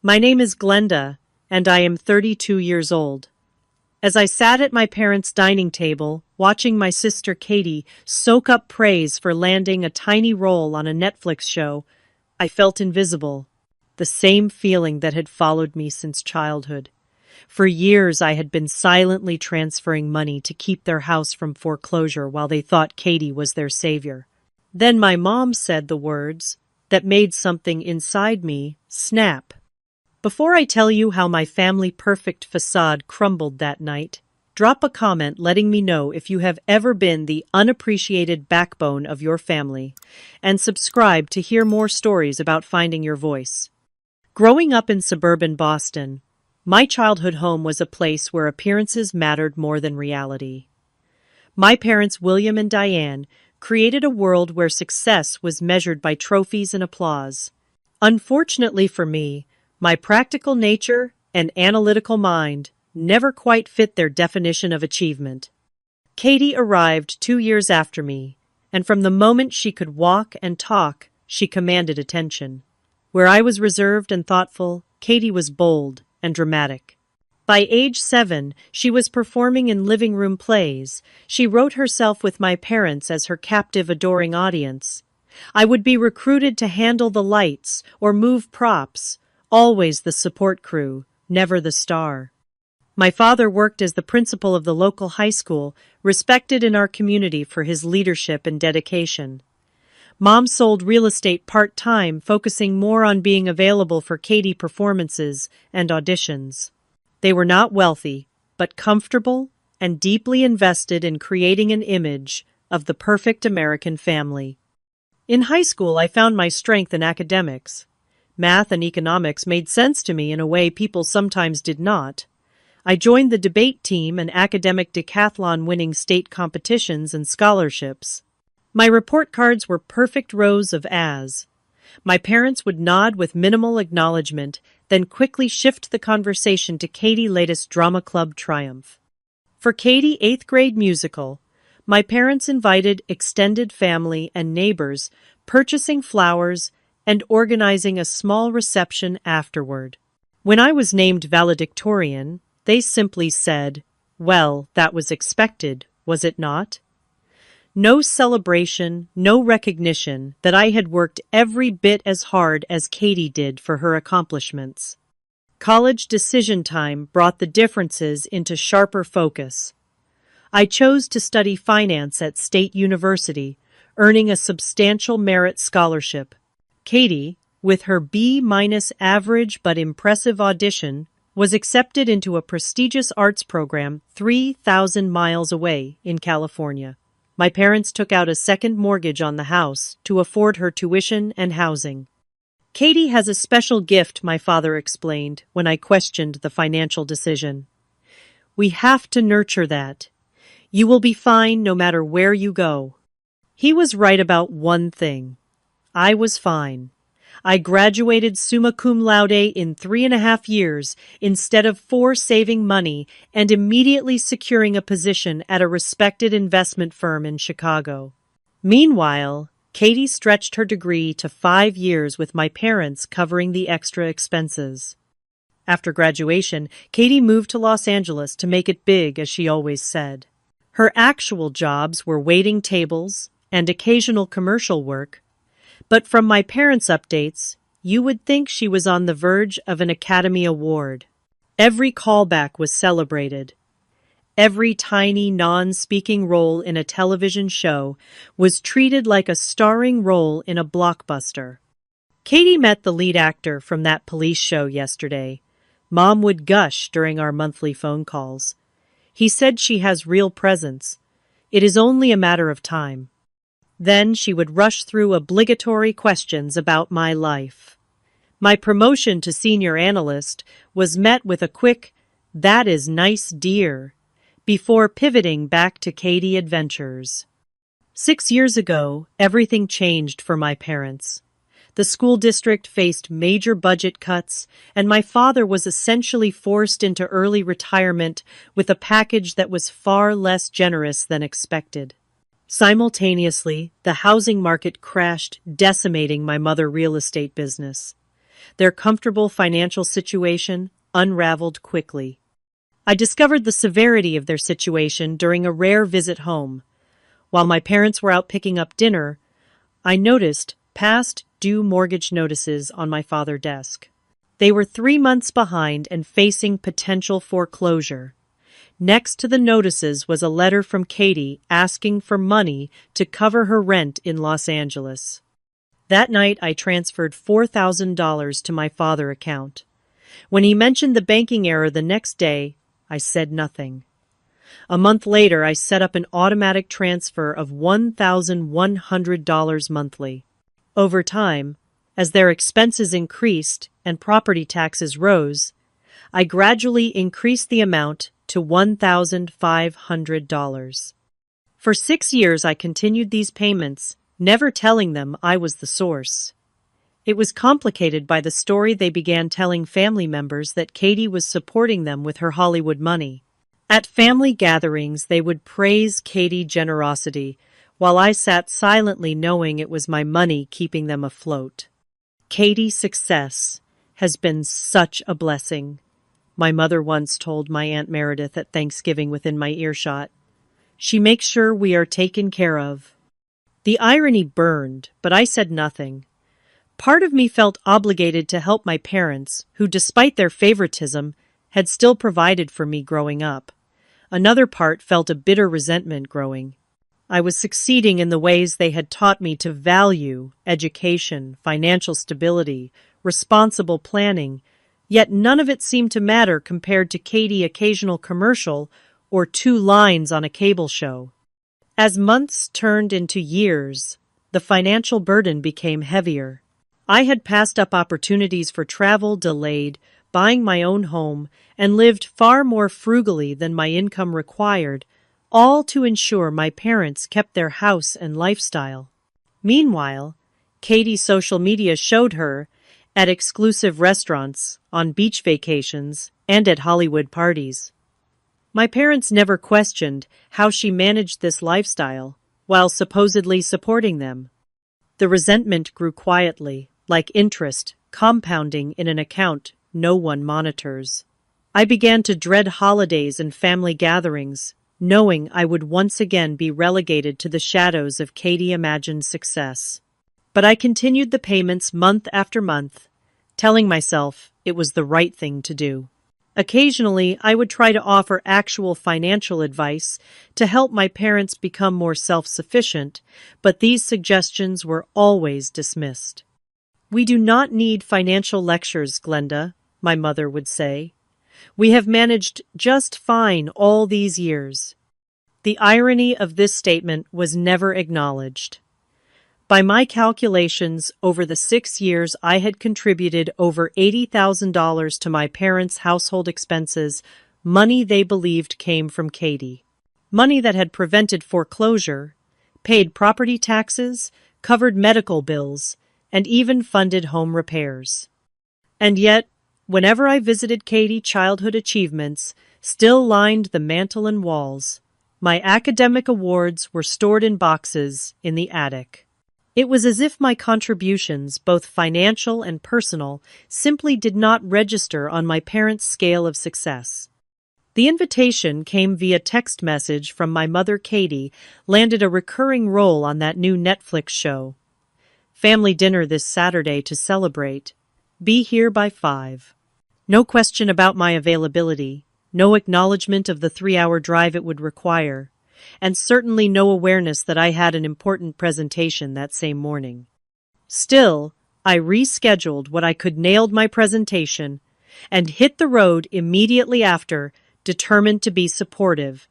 My name is Glenda, and I am 32 years old. As I sat at my parents' dining table, watching my sister Katie soak up praise for landing a tiny role on a Netflix show, I felt invisible, the same feeling that had followed me since childhood. For years, I had been silently transferring money to keep their house from foreclosure while they thought Katie was their savior. Then my mom said the words that made something inside me snap. Before I tell you how my family perfect facade crumbled that night, drop a comment letting me know if you have ever been the unappreciated backbone of your family, and subscribe to hear more stories about finding your voice. Growing up in suburban Boston, my childhood home was a place where appearances mattered more than reality. My parents, William and Diane, created a world where success was measured by trophies and applause. Unfortunately for me, my practical nature and analytical mind never quite fit their definition of achievement. Katie arrived 2 years after me, and from the moment she could walk and talk, she commanded attention. Where I was reserved and thoughtful, Katie was bold and dramatic. By age 7, she was performing in living room plays. She wrote herself with my parents as her captive, adoring audience. I would be recruited to handle the lights or move props, always the support crew, never the star. My father worked as the principal of the local high school, respected in our community for his leadership and dedication. Mom sold real estate part-time, focusing more on being available for Katie performances and auditions. They were not wealthy, but comfortable and deeply invested in creating an image of the perfect American family. In high school, I found my strength in academics. Math and economics made sense to me in a way people sometimes did not. I joined the debate team and academic decathlon, winning state competitions and scholarships. My report cards were perfect rows of As. My parents would nod with minimal acknowledgement, then quickly shift the conversation to Katie's latest drama club triumph. For Katie's 8th grade musical, my parents invited extended family and neighbors, purchasing flowers and organizing a small reception afterward. When I was named valedictorian, they simply said, "Well, that was expected, was it not?" No celebration, no recognition that I had worked every bit as hard as Katie did for her accomplishments. College decision time brought the differences into sharper focus. I chose to study finance at State University, earning a substantial merit scholarship. Katie, with her B- average but impressive audition, was accepted into a prestigious arts program 3,000 miles away in California. My parents took out a second mortgage on the house to afford her tuition and housing. Katie has a special gift, my father explained when I questioned the financial decision. We have to nurture that. You will be fine no matter where you go. He was right about one thing. I was fine. I graduated summa cum laude in 3.5 years instead of 4, saving money and immediately securing a position at a respected investment firm in Chicago. Meanwhile, Katie stretched her degree to 5 years with my parents covering the extra expenses. After graduation, Katie moved to Los Angeles to make it big, as she always said. Her actual jobs were waiting tables and occasional commercial work, but from my parents' updates, you would think she was on the verge of an Academy Award. Every callback was celebrated. Every tiny non-speaking role in a television show was treated like a starring role in a blockbuster. Katie met the lead actor from that police show yesterday. Mom would gush during our monthly phone calls. He said she has real presence. It is only a matter of time. Then she would rush through obligatory questions about my life. My promotion to senior analyst was met with a quick, "That is nice, dear," before pivoting back to Katie adventures. 6 years ago, everything changed for my parents. The school district faced major budget cuts, and my father was essentially forced into early retirement with a package that was far less generous than expected. Simultaneously, the housing market crashed, decimating my mother's real estate business. Their comfortable financial situation unraveled quickly. I discovered the severity of their situation during a rare visit home. While my parents were out picking up dinner, I noticed past due mortgage notices on my father's desk. They were 3 months behind and facing potential foreclosure. Next to the notices was a letter from Katie asking for money to cover her rent in Los Angeles. That night, I transferred $4,000 to my father's account. When he mentioned the banking error the next day, I said nothing. A month later, I set up an automatic transfer of $1,100 monthly. Over time, as their expenses increased and property taxes rose, I gradually increased the amount to $1,500. For 6 years, I continued these payments, never telling them I was the source. It was complicated by the story they began telling family members that Katie was supporting them with her Hollywood money. At family gatherings, they would praise Katie's generosity, while I sat silently knowing it was my money keeping them afloat. Katie's success has been such a blessing, my mother once told my Aunt Meredith at Thanksgiving within my earshot. She makes sure we are taken care of. The irony burned, but I said nothing. Part of me felt obligated to help my parents, who, despite their favoritism, had still provided for me growing up. Another part felt a bitter resentment growing. I was succeeding in the ways they had taught me to value education, financial stability, responsible planning, yet none of it seemed to matter compared to Katie's occasional commercial or 2 lines on a cable show. As months turned into years, the financial burden became heavier. I had passed up opportunities for travel, delayed buying my own home, and lived far more frugally than my income required, all to ensure my parents kept their house and lifestyle. Meanwhile, Katie's social media showed her at exclusive restaurants, on beach vacations, and at Hollywood parties. My parents never questioned how she managed this lifestyle while supposedly supporting them. The resentment grew quietly, like interest, compounding in an account no one monitors. I began to dread holidays and family gatherings, knowing I would once again be relegated to the shadows of Katie's imagined success. But I continued the payments month after month, telling myself it was the right thing to do. Occasionally, I would try to offer actual financial advice to help my parents become more self-sufficient, but these suggestions were always dismissed. "We do not need financial lectures, Glenda," my mother would say. "We have managed just fine all these years." The irony of this statement was never acknowledged. By my calculations, over the 6 years I had contributed over $80,000 to my parents' household expenses, money they believed came from Katie. Money that had prevented foreclosure, paid property taxes, covered medical bills, and even funded home repairs. And yet, whenever I visited Katie's childhood achievements, still lined the mantel and walls. My academic awards were stored in boxes in the attic. It was as if my contributions, both financial and personal, simply did not register on my parents' scale of success. The invitation came via text message from my mother Katie, landed a recurring role on that new Netflix show. "Family dinner this Saturday to celebrate. Be here by 5. No question about my availability, no acknowledgement of the 3-hour drive it would require, and certainly no awareness that I had an important presentation that same morning. Still, I rescheduled what I could, nailed my presentation, and hit the road immediately after, determined to be supportive,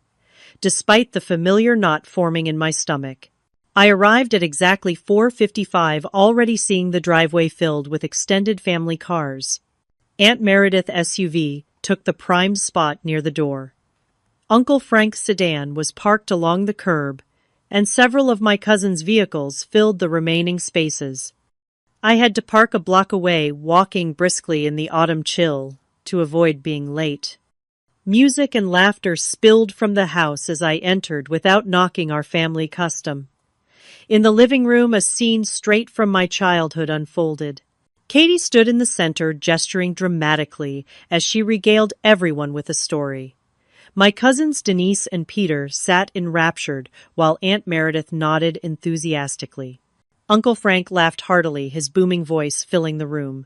despite the familiar knot forming in my stomach. I arrived at exactly 4:55, already seeing the driveway filled with extended family cars. Aunt Meredith's SUV took the prime spot near the door. Uncle Frank's sedan was parked along the curb, and several of my cousins' vehicles filled the remaining spaces. I had to park a block away, walking briskly in the autumn chill, to avoid being late. Music and laughter spilled from the house as I entered without knocking, our family custom. In the living room, a scene straight from my childhood unfolded. Katie stood in the center, gesturing dramatically as she regaled everyone with a story. My cousins Denise and Peter sat enraptured while Aunt Meredith nodded enthusiastically. Uncle Frank laughed heartily, his booming voice filling the room.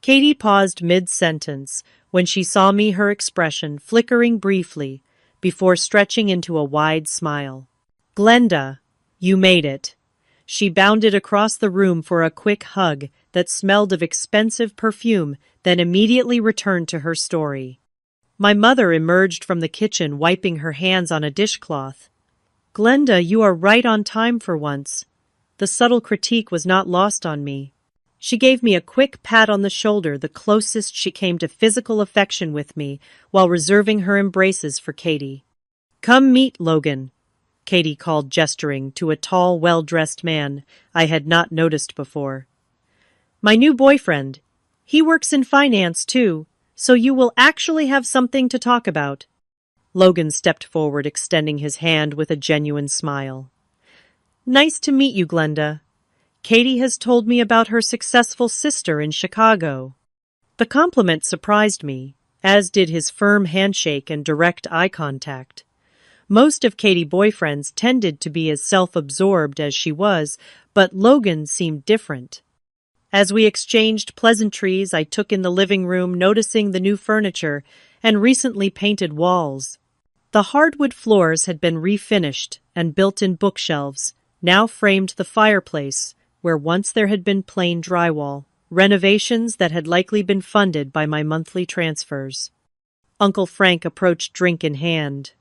Katie paused mid-sentence. When she saw me, her expression flickering briefly before stretching into a wide smile. "Glenda, you made it." She bounded across the room for a quick hug that smelled of expensive perfume, then immediately returned to her story. My mother emerged from the kitchen, wiping her hands on a dishcloth. "Glenda, you are right on time for once." The subtle critique was not lost on me. She gave me a quick pat on the shoulder, the closest she came to physical affection with me, while reserving her embraces for Katie. "Come meet Logan," Katie called, gesturing to a tall, well-dressed man I had not noticed before. "My new boyfriend. He works in finance, too, so you will actually have something to talk about." Logan stepped forward, extending his hand with a genuine smile. "Nice to meet you, Glenda. Katie has told me about her successful sister in Chicago." The compliment surprised me, as did his firm handshake and direct eye contact. Most of Katie's boyfriends tended to be as self-absorbed as she was, but Logan seemed different. As we exchanged pleasantries, I took in the living room, noticing the new furniture and recently painted walls. The hardwood floors had been refinished, and built-in bookshelves now framed the fireplace, where once there had been plain drywall, renovations that had likely been funded by my monthly transfers. Uncle Frank approached, drink in hand.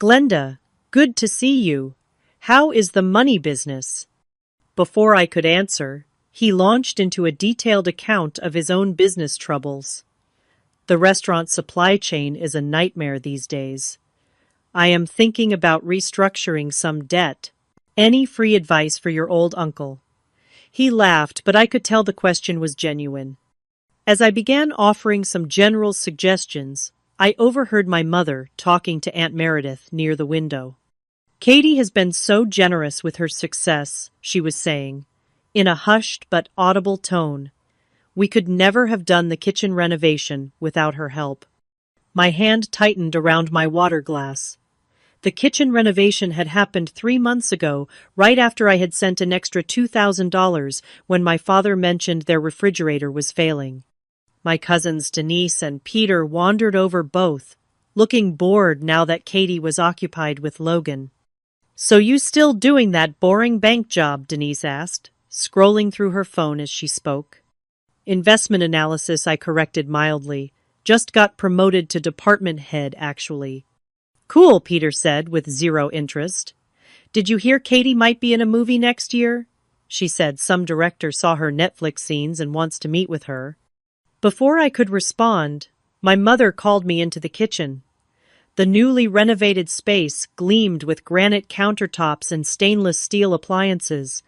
"Glenda, good to see you. How is the money business?" Before I could answer, he launched into a detailed account of his own business troubles. "The restaurant supply chain is a nightmare these days. I am thinking about restructuring some debt. Any free advice for your old uncle?" He laughed, but I could tell the question was genuine. As I began offering some general suggestions, I overheard my mother talking to Aunt Meredith near the window. "Katie has been so generous with her success," she was saying, in a hushed but audible tone. "We could never have done the kitchen renovation without her help." My hand tightened around my water glass. The kitchen renovation had happened 3 months ago, right after I had sent an extra $2,000 when my father mentioned their refrigerator was failing. My cousins Denise and Peter wandered over both, looking bored now that Katie was occupied with Logan. "So you still doing that boring bank job?" Denise asked, scrolling through her phone as she spoke. "Investment analysis," I corrected mildly. "Just got promoted to department head, actually." "Cool," Peter said with zero interest. "Did you hear Katie might be in a movie next year?" She said some director saw her Netflix scenes and wants to meet with her. Before I could respond, my mother called me into the kitchen. The newly renovated space gleamed with granite countertops and stainless steel appliances.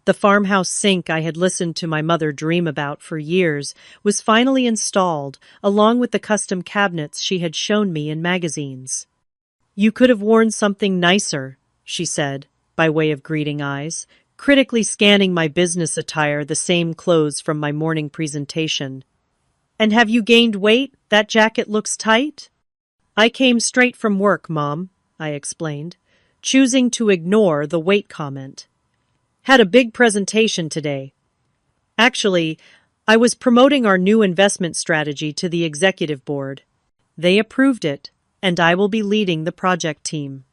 The farmhouse sink I had listened to my mother dream about for years was finally installed, along with the custom cabinets she had shown me in magazines. "You could have worn something nicer," she said, by way of greeting eyes, critically scanning my business attire, the same clothes from my morning presentation. "And have you gained weight? That jacket looks tight." "I came straight from work, Mom," I explained, choosing to ignore the weight comment. "Had a big presentation today. Actually, I was promoting our new investment strategy to the executive board. They approved it, and I will be leading the project team."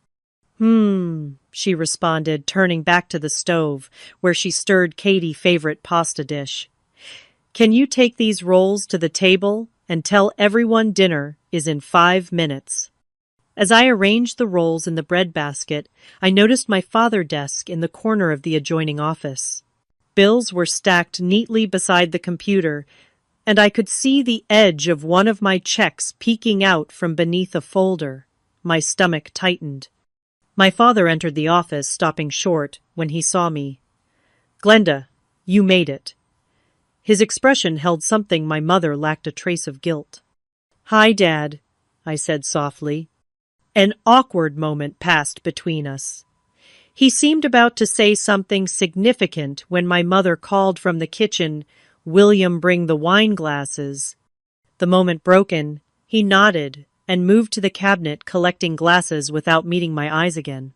She responded, turning back to the stove, where she stirred Katie's favorite pasta dish. "Can you take these rolls to the table and tell everyone dinner is in 5 minutes?" As I arranged the rolls in the bread basket, I noticed my father's desk in the corner of the adjoining office. Bills were stacked neatly beside the computer, and I could see the edge of one of my checks peeking out from beneath a folder. My stomach tightened. My father entered the office, stopping short when he saw me. "Glenda, you made it." His expression held something my mother lacked a trace of guilt. "Hi, Dad," I said softly. An awkward moment passed between us. He seemed about to say something significant when my mother called from the kitchen, "William, bring the wine glasses." The moment broken, he nodded and moved to the cabinet, collecting glasses without meeting my eyes again.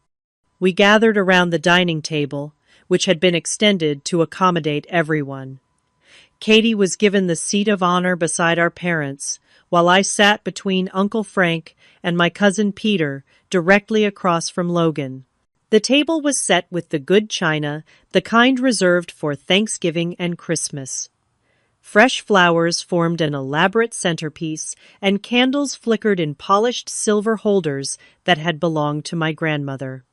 We gathered around the dining table, which had been extended to accommodate everyone. Katie was given the seat of honor beside our parents, while I sat between Uncle Frank and my cousin Peter, directly across from Logan. The table was set with the good china, the kind reserved for Thanksgiving and Christmas. Fresh flowers formed an elaborate centerpiece, and candles flickered in polished silver holders that had belonged to my grandmother.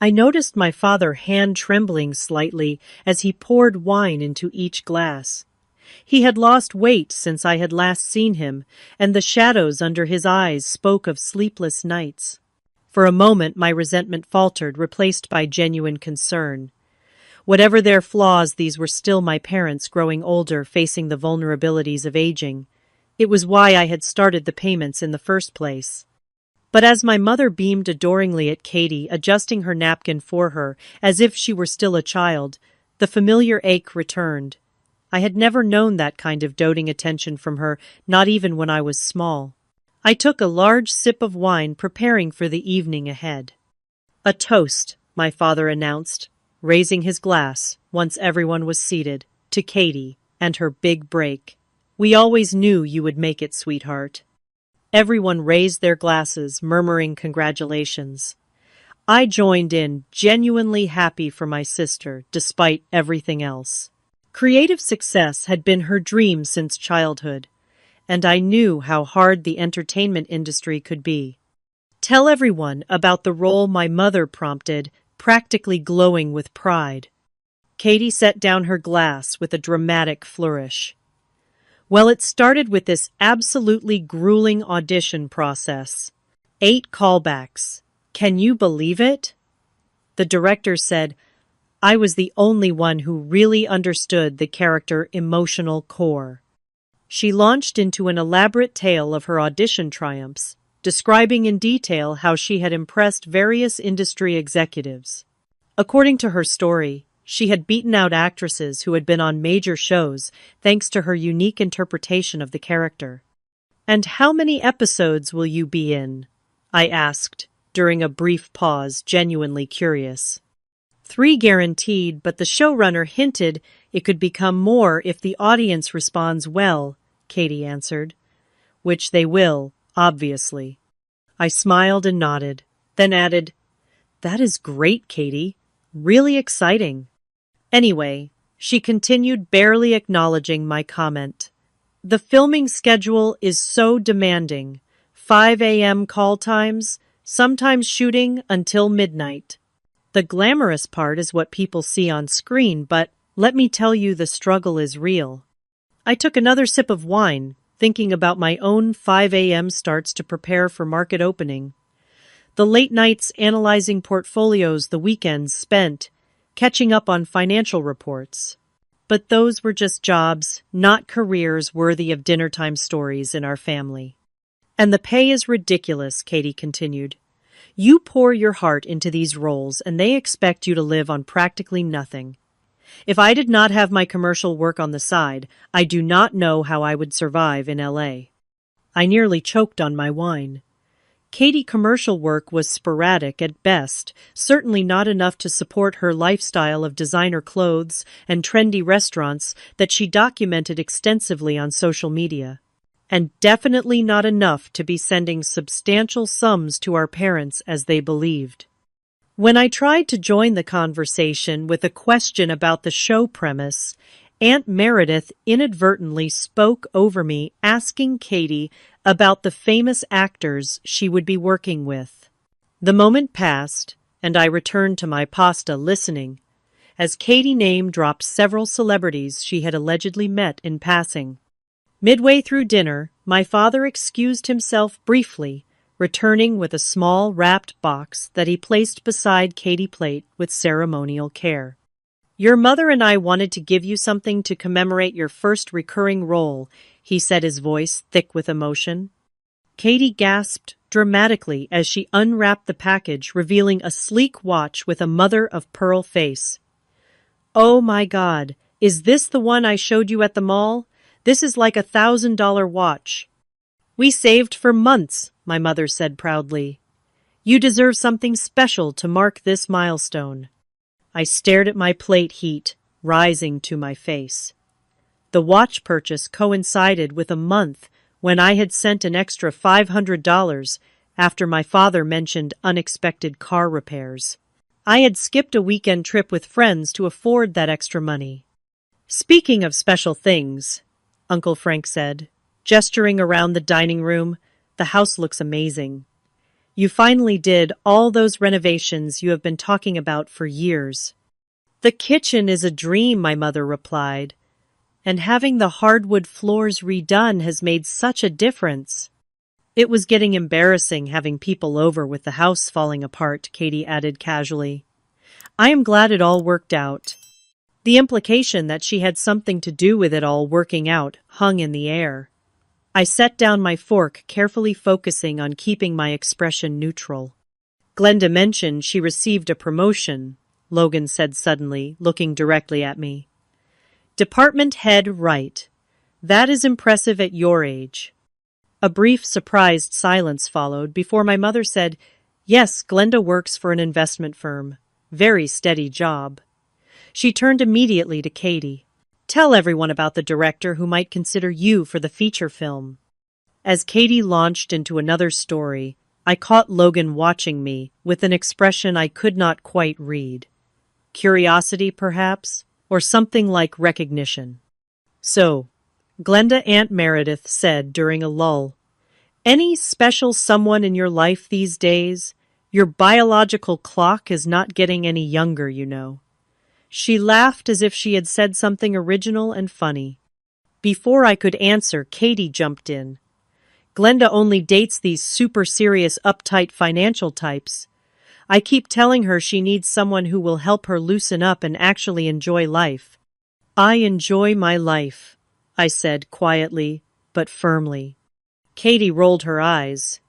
I noticed my father hand trembling slightly as he poured wine into each glass. He had lost weight since I had last seen him, and the shadows under his eyes spoke of sleepless nights. For a moment my resentment faltered, replaced by genuine concern. Whatever their flaws, these were still my parents growing older, facing the vulnerabilities of aging. It was why I had started the payments in the first place. But as my mother beamed adoringly at Katie, adjusting her napkin for her, as if she were still a child, the familiar ache returned. I had never known that kind of doting attention from her, not even when I was small. I took a large sip of wine, preparing for the evening ahead. "A toast," my father announced, raising his glass, once everyone was seated, to Katie and her big break. "We always knew you would make it, sweetheart." Everyone raised their glasses, murmuring congratulations. I joined in, genuinely happy for my sister, despite everything else. Creative success had been her dream since childhood, and I knew how hard the entertainment industry could be. "Tell everyone about the role," my mother prompted, practically glowing with pride. Katie set down her glass with a dramatic flourish. "Well, it started with this absolutely grueling audition process. 8 callbacks. Can you believe it?" The director said, "I was the only one who really understood the character emotional core." She launched into an elaborate tale of her audition triumphs, describing in detail how she had impressed various industry executives. According to her story, she had beaten out actresses who had been on major shows thanks to her unique interpretation of the character. "And how many episodes will you be in?" I asked, during a brief pause, genuinely curious. 3 guaranteed, but the showrunner hinted it could become more if the audience responds well, Katie answered. "Which they will, obviously." I smiled and nodded, then added, "That is great, Katie. Really exciting." "Anyway," she continued, barely acknowledging my comment, "the filming schedule is so demanding. 5 a.m. call times, sometimes shooting until midnight. The glamorous part is what people see on screen, but let me tell you, the struggle is real." I took another sip of wine, thinking about my own 5 a.m. starts to prepare for market opening. The late nights analyzing portfolios, the weekends spent catching up on financial reports. But those were just jobs, not careers worthy of dinnertime stories in our family. "And the pay is ridiculous," Katie continued. "You pour your heart into these roles and they expect you to live on practically nothing. If I did not have my commercial work on the side, I do not know how I would survive in LA." I nearly choked on my wine. Katie commercial work was sporadic at best, certainly not enough to support her lifestyle of designer clothes and trendy restaurants that she documented extensively on social media. And definitely not enough to be sending substantial sums to our parents as they believed. When I tried to join the conversation with a question about the show premise, Aunt Meredith inadvertently spoke over me, asking Katie about the famous actors she would be working with. The moment passed, and I returned to my pasta, listening, as Katie name-dropped several celebrities she had allegedly met in passing. Midway through dinner, my father excused himself briefly, returning with a small wrapped box that he placed beside Katie's plate with ceremonial care. "Your mother and I wanted to give you something to commemorate your first recurring role," he said, his voice thick with emotion. Katie gasped dramatically as she unwrapped the package, revealing a sleek watch with a mother-of-pearl face. "Oh my God, Is this the one I showed you at the mall? This is like $1,000 watch. We saved for months, my mother said proudly. You deserve something special to mark this milestone. I stared at my plate heat rising to my face. The watch purchase coincided with a month when I had sent an extra $500 after my father mentioned unexpected car repairs. I had skipped a weekend trip with friends to afford that extra money. Speaking of special things, Uncle Frank said, gesturing around the dining room, the house looks amazing. You finally did all those renovations you have been talking about for years. The kitchen is a dream, my mother replied, and having the hardwood floors redone has made such a difference. It was getting embarrassing having people over with the house falling apart, Katie added casually. I am glad it all worked out. The implication that she had something to do with it all working out hung in the air. I set down my fork, carefully focusing on keeping my expression neutral. Glenda mentioned she received a promotion, Logan said suddenly, looking directly at me. Department head, right. That is impressive at your age. A brief, surprised silence followed before my mother said, Yes, Glenda works for an investment firm. Very steady job. She turned immediately to Katie. Tell everyone about the director who might consider you for the feature film. As Katie launched into another story, I caught Logan watching me with an expression I could not quite read. Curiosity, perhaps, or something like recognition. So, Glenda Aunt Meredith said during a lull, Any special someone in your life these days? Your biological clock is not getting any younger, you know. She laughed as if she had said something original and funny. Before I could answer, Katie jumped in. Glenda only dates these super serious, uptight financial types. I keep telling her she needs someone who will help her loosen up and actually enjoy life. I enjoy my life, I said quietly, but firmly. Katie rolled her eyes.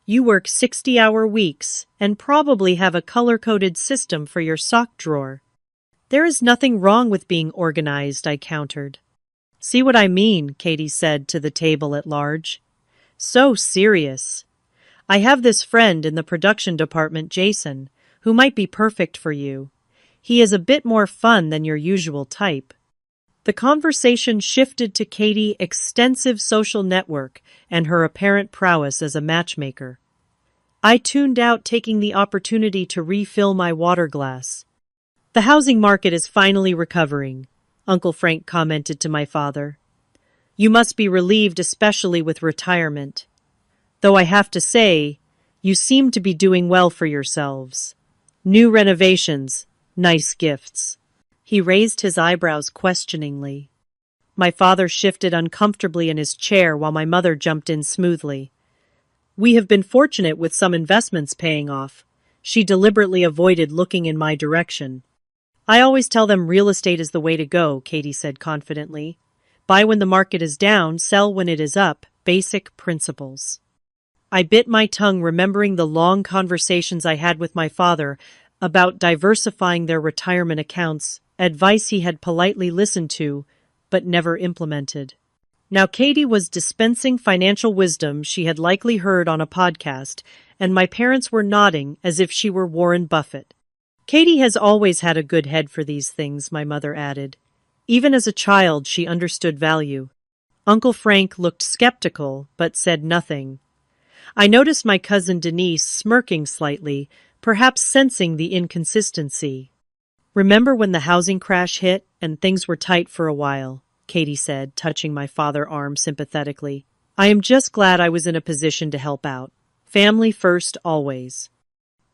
You work 60-hour weeks and probably have a color-coded system for your sock drawer. There is nothing wrong with being organized, I countered. See what I mean, Katie said to the table at large. So serious. I have this friend in the production department, Jason, who might be perfect for you. He is a bit more fun than your usual type. The conversation shifted to Katie's extensive social network and her apparent prowess as a matchmaker. I tuned out, taking the opportunity to refill my water glass. The housing market is finally recovering, Uncle Frank commented to my father. You must be relieved, especially with retirement. Though I have to say, you seem to be doing well for yourselves. New renovations, nice gifts. He raised his eyebrows questioningly. My father shifted uncomfortably in his chair while my mother jumped in smoothly. We have been fortunate with some investments paying off. She deliberately avoided looking in my direction. I always tell them real estate is the way to go, Katie said confidently. Buy when the market is down, sell when it is up. Basic principles. I bit my tongue, remembering the long conversations I had with my father about diversifying their retirement accounts, advice he had politely listened to, but never implemented. Now Katie was dispensing financial wisdom she had likely heard on a podcast, and my parents were nodding as if she were Warren Buffett. Katie has always had a good head for these things, my mother added. Even as a child, she understood value. Uncle Frank looked skeptical, but said nothing. I noticed my cousin Denise smirking slightly, perhaps sensing the inconsistency. Remember when the housing crash hit and things were tight for a while, Katie said, touching my father's arm sympathetically. I am just glad I was in a position to help out. Family first, always.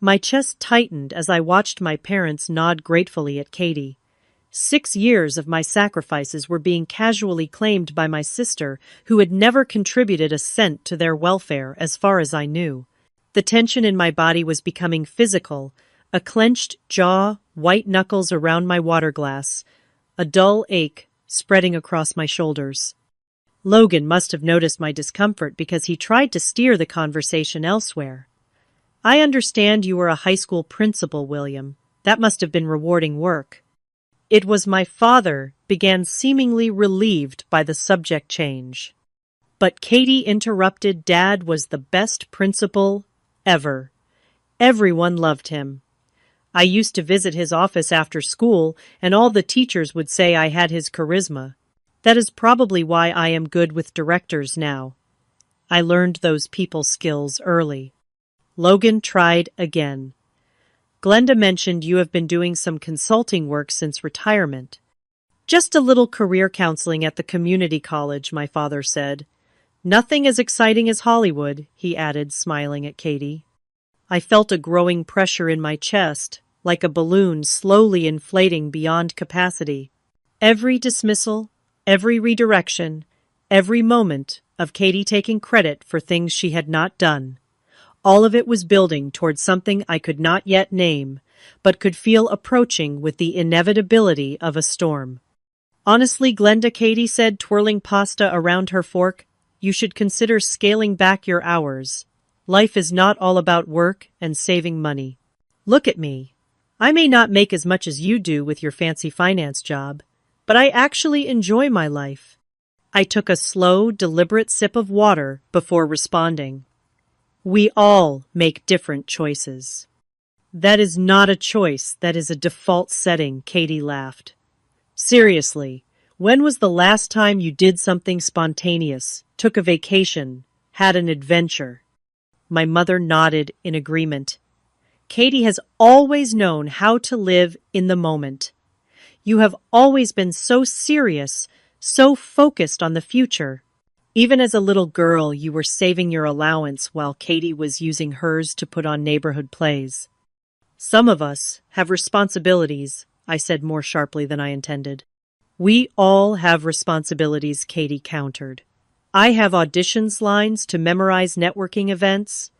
My chest tightened as I watched my parents nod gratefully at Katie. 6 years of my sacrifices were being casually claimed by my sister, who had never contributed a cent to their welfare as far as I knew. The tension in my body was becoming physical, a clenched jaw, white knuckles around my water glass, a dull ache spreading across my shoulders. Logan must have noticed my discomfort because he tried to steer the conversation elsewhere. I understand you were a high school principal, William. That must have been rewarding work. It was my father, began seemingly relieved by the subject change. But Katie interrupted. Dad was the best principal ever. Everyone loved him. I used to visit his office after school, and all the teachers would say I had his charisma. That is probably why I am good with directors now. I learned those people skills early. Logan tried again. Glenda mentioned you have been doing some consulting work since retirement. Just a little career counseling at the community college, my father said. Nothing as exciting as Hollywood, he added, smiling at Katie. I felt a growing pressure in my chest, like a balloon slowly inflating beyond capacity. Every dismissal, every redirection, every moment of Katie taking credit for things she had not done. All of it was building towards something I could not yet name, but could feel approaching with the inevitability of a storm. Honestly, Glenda, Katie said, twirling pasta around her fork, you should consider scaling back your hours. Life is not all about work and saving money. Look at me. I may not make as much as you do with your fancy finance job, but I actually enjoy my life. I took a slow, deliberate sip of water before responding. We all make different choices. That is not a choice, that is a default setting, Katie laughed. Seriously, when was the last time you did something spontaneous, took a vacation, had an adventure? My mother nodded in agreement. Katie has always known how to live in the moment. You have always been so serious, so focused on the future. Even as a little girl, you were saving your allowance while Katie was using hers to put on neighborhood plays. Some of us have responsibilities, I said more sharply than I intended. We all have responsibilities, Katie countered. I have auditions lines to memorize networking events,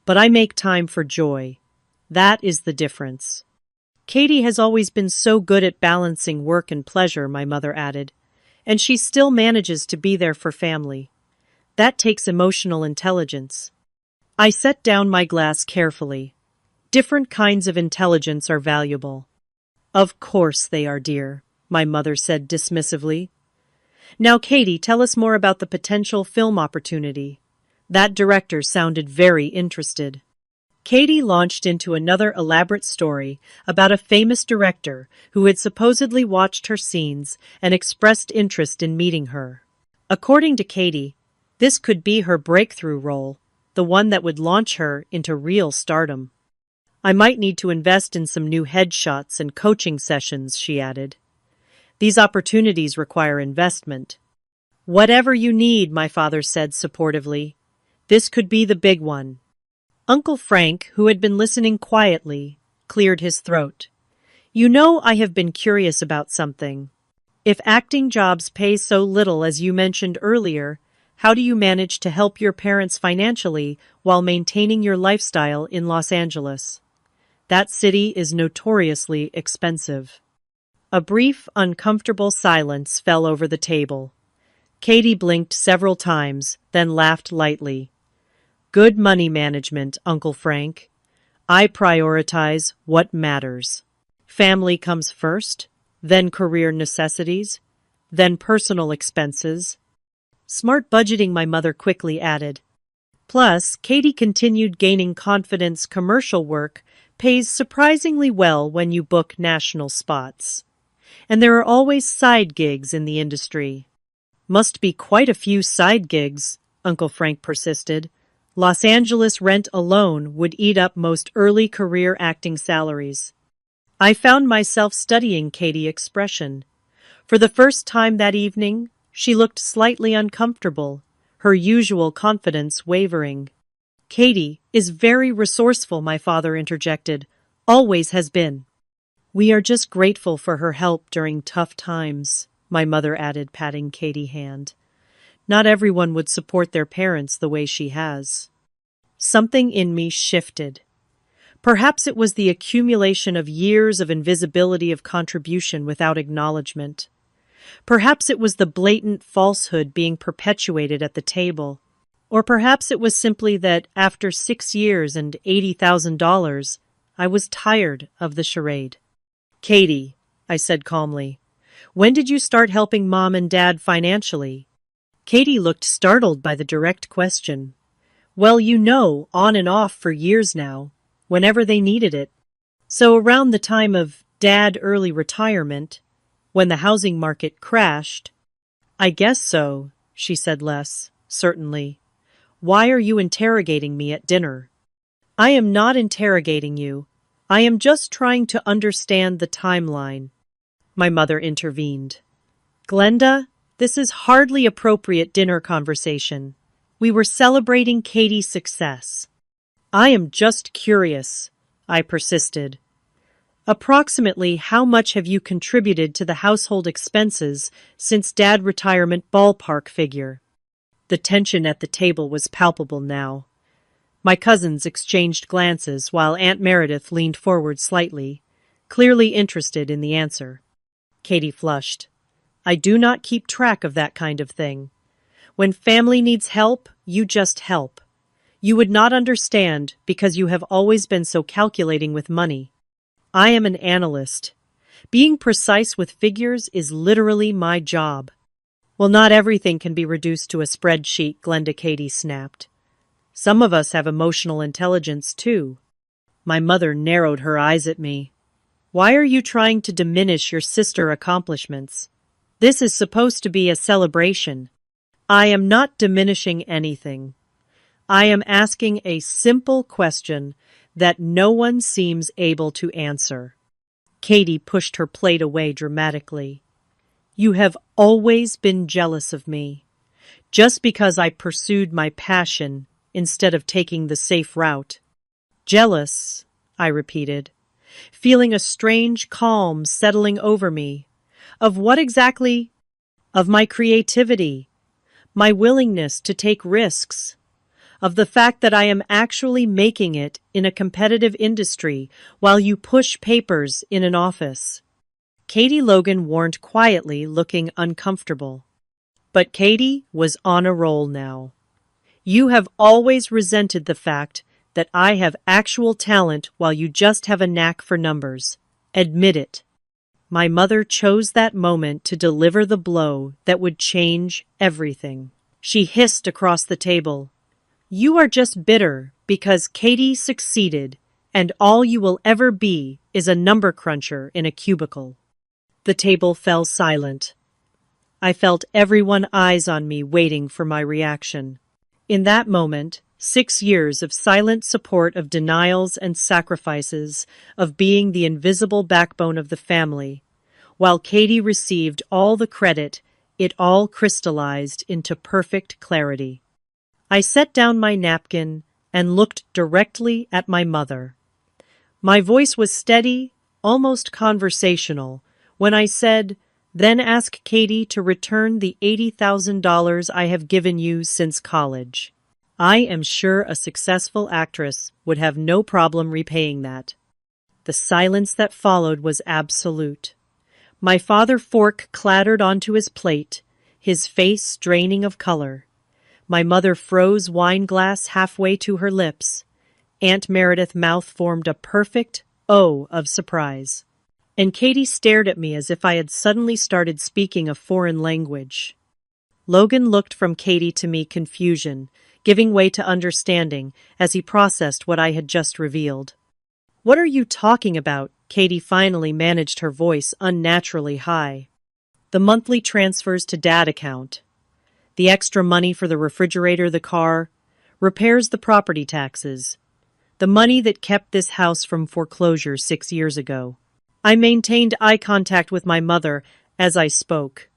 but I make time for joy. That is the difference. Katie has always been so good at balancing work and pleasure, my mother added, and she still manages to be there for family. That takes emotional intelligence. I set down my glass carefully. Different kinds of intelligence are valuable. Of course they are, dear, my mother said dismissively. Now, Katie, tell us more about the potential film opportunity. That director sounded very interested. Katie launched into another elaborate story about a famous director who had supposedly watched her scenes and expressed interest in meeting her. According to Katie, this could be her breakthrough role, the one that would launch her into real stardom. I might need to invest in some new headshots and coaching sessions, she added. These opportunities require investment. Whatever you need, my father said supportively. This could be the big one. Uncle Frank, who had been listening quietly, cleared his throat. You know, I have been curious about something. If acting jobs pay so little as you mentioned earlier, how do you manage to help your parents financially while maintaining your lifestyle in Los Angeles? That city is notoriously expensive. A brief, uncomfortable silence fell over the table. Katie blinked several times, then laughed lightly. Good money management, Uncle Frank. I prioritize what matters. Family comes first, then career necessities, then personal expenses. Smart budgeting, my mother quickly added. Plus, Katie continued gaining confidence. Commercial work pays surprisingly well when you book national spots. And there are always side gigs in the industry. Must be quite a few side gigs, Uncle Frank persisted. Los Angeles rent alone would eat up most early career acting salaries. I found myself studying Katie's expression. For the first time that evening, she looked slightly uncomfortable, her usual confidence wavering. Katie is very resourceful, my father interjected. Always has been. We are just grateful for her help during tough times, my mother added, patting Katie's hand. Not everyone would support their parents the way she has. Something in me shifted. Perhaps it was the accumulation of years of invisibility of contribution without acknowledgement. Perhaps it was the blatant falsehood being perpetuated at the table. Or perhaps it was simply that, after 6 years and $80,000, I was tired of the charade. Katie, I said calmly. When did you start helping Mom and Dad financially? Katie looked startled by the direct question. Well, on and off for years now, whenever they needed it. So around the time of Dad early retirement, when the housing market crashed. I guess so, she said less, certainly. Why are you interrogating me at dinner? I am not interrogating you. I am just trying to understand the timeline. My mother intervened. Glenda, this is hardly appropriate dinner conversation. We were celebrating Katie's success. I am just curious, I persisted. Approximately how much have you contributed to the household expenses since Dad retirement ballpark figure? The tension at the table was palpable now. My cousins exchanged glances while Aunt Meredith leaned forward slightly, clearly interested in the answer. Katie flushed. I do not keep track of that kind of thing. When family needs help, you just help. You would not understand because you have always been so calculating with money. I am an analyst. Being precise with figures is literally my job. Well, not everything can be reduced to a spreadsheet, Glenda Katie snapped. Some of us have emotional intelligence, too. My mother narrowed her eyes at me. Why are you trying to diminish your sister's accomplishments? This is supposed to be a celebration. I am not diminishing anything. I am asking a simple question that no one seems able to answer. Katie pushed her plate away dramatically. You have always been jealous of me, just because I pursued my passion instead of taking the safe route. Jealous, I repeated, feeling a strange calm settling over me. Of what exactly? Of my creativity, my willingness to take risks, of the fact that I am actually making it in a competitive industry while you push papers in an office. Katie Logan warned quietly, looking uncomfortable. But Katie was on a roll now. You have always resented the fact that I have actual talent while you just have a knack for numbers. Admit it. My mother chose that moment to deliver the blow that would change everything. She hissed across the table. You are just bitter because Katie succeeded, and all you will ever be is a number cruncher in a cubicle. The table fell silent. I felt everyone's eyes on me waiting for my reaction. In that moment, 6 years of silent support, of denials and sacrifices, of being the invisible backbone of the family, while Katie received all the credit, it all crystallized into perfect clarity. I set down my napkin and looked directly at my mother. My voice was steady, almost conversational, when I said, then ask Katie to return the $80,000 I have given you since college. I am sure a successful actress would have no problem repaying that. The silence that followed was absolute. My father's fork clattered onto his plate, his face draining of color. My mother froze wine glass halfway to her lips. Aunt Meredith's mouth formed a perfect O of surprise. And Katie stared at me as if I had suddenly started speaking a foreign language. Logan looked from Katie to me, confusion, giving way to understanding as he processed what I had just revealed. What are you talking about? Katie finally managed, her voice unnaturally high. The monthly transfers to Dad account. The extra money for the refrigerator, the car, repairs, the property taxes. The money that kept this house from foreclosure 6 years ago. I maintained eye contact with my mother as I spoke.